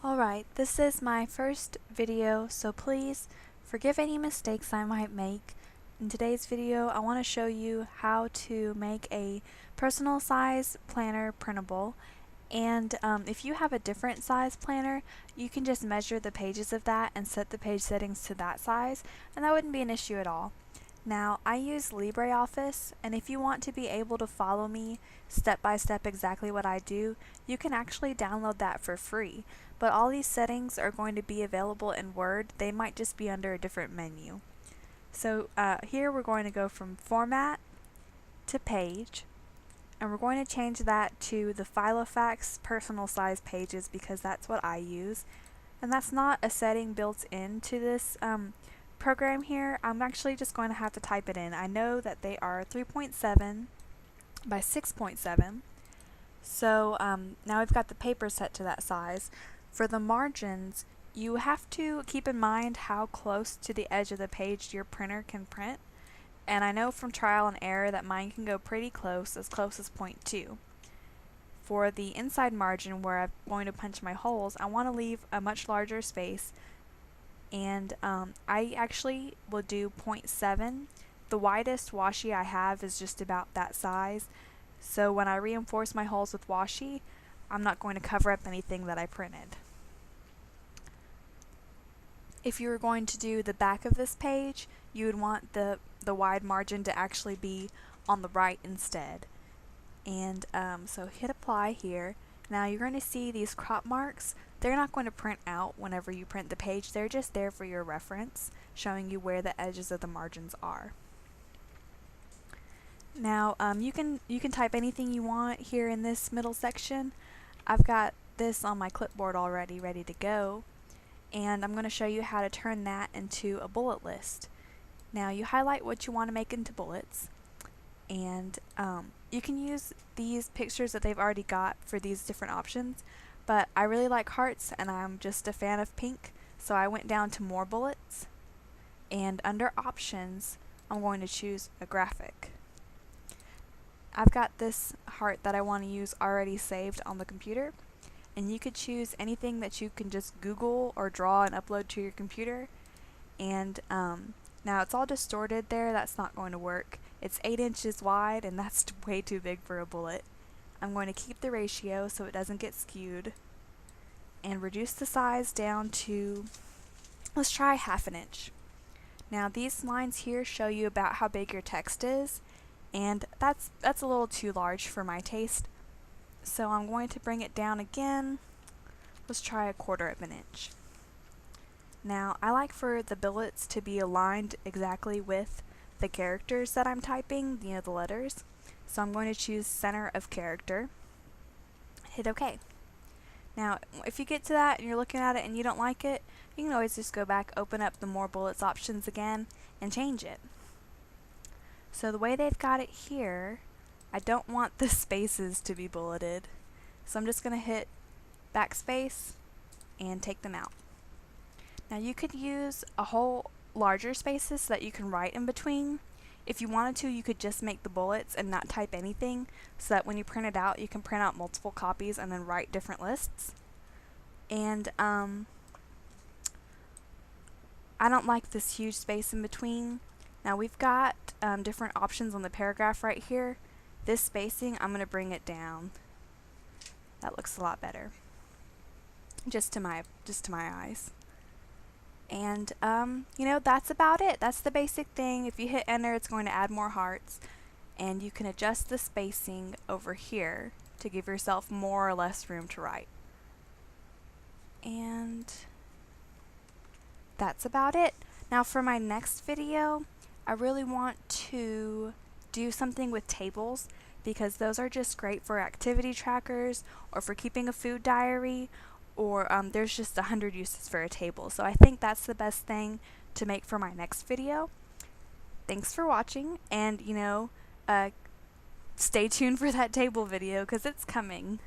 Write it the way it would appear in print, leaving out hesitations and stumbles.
Alright, this is my first video, so please forgive any mistakes I might make. In today's video, I want to show you how to make a personal size planner printable. And if you have a different size planner, you can just measure the pages of that and set the page settings to that size, and that wouldn't be an issue at all. Now, I use LibreOffice, and if you want to be able to follow me step by step exactly what I do, you can actually download that for free. But all these settings are going to be available in Word. They might just be under a different menu. So here we're going to go from Format to Page, and we're going to change that to the Filofax personal size pages because that's what I use. And that's not a setting built into this program here. I'm actually just going to have to type it in. I know that they are 3.7 by 6.7. So now we've got the paper set to that size. For the margins, you have to keep in mind how close to the edge of the page your printer can print. And I know from trial and error that mine can go pretty close as 0.2. For the inside margin where I'm going to punch my holes, I want to leave a much larger space, and I actually will do 0.7. The widest washi I have is just about that size, so when I reinforce my holes with washi, I'm not going to cover up anything that I printed. If you were going to do the back of this page, you would want the wide margin to actually be on the right instead. And so hit apply here. Now you're going to see these crop marks. They're not going to print out whenever you print the page. They're just there for your reference, showing you where the edges of the margins are. Now you can type anything you want here in this middle section. I've got this on my clipboard already ready to go, and I'm going to show you how to turn that into a bullet list. Now you highlight what you want to make into bullets, and you can use these pictures that they've already got for these different options, but I really like hearts and I'm just a fan of pink, so I went down to more bullets, and under options I'm going to choose a graphic. I've got this heart that I want to use already saved on the computer, and you could choose anything that you can just Google or draw and upload to your computer. And now it's all distorted there. That's not going to work. It's 8 inches wide, and that's way too big for a bullet. I'm going to keep the ratio so it doesn't get skewed, and reduce the size down to, let's try 1/2 inch. Now these lines here show you about how big your text is, and that's a little too large for my taste. So I'm going to bring it down again. Let's try 1/4 inch. Now I like for the bullets to be aligned exactly with the characters that I'm typing, you know, the letters. So I'm going to choose center of character. Hit OK. Now if you get to that and you're looking at it and you don't like it, you can always just go back, open up the more bullets options again, and change it. So the way they've got it here, I don't want the spaces to be bulleted. So I'm just going to hit backspace and take them out. Now you could use a whole larger spaces so that you can write in between. If you wanted to, you could just make the bullets and not type anything, so that when you print it out, you can print out multiple copies and then write different lists. And I don't like this huge space in between. Now we've got different options on the paragraph right here. This spacing, I'm going to bring it down. That looks a lot better, just to my eyes. And you know, that's about it. That's the basic thing. If you hit enter, it's going to add more hearts, and you can adjust the spacing over here to give yourself more or less room to write. And that's about it. Now for my next video, I really want to do something with tables, because those are just great for activity trackers or for keeping a food diary, or there's just 100 uses for a table. So I think that's the best thing to make for my next video. Thanks for watching, and you know, stay tuned for that table video because it's coming.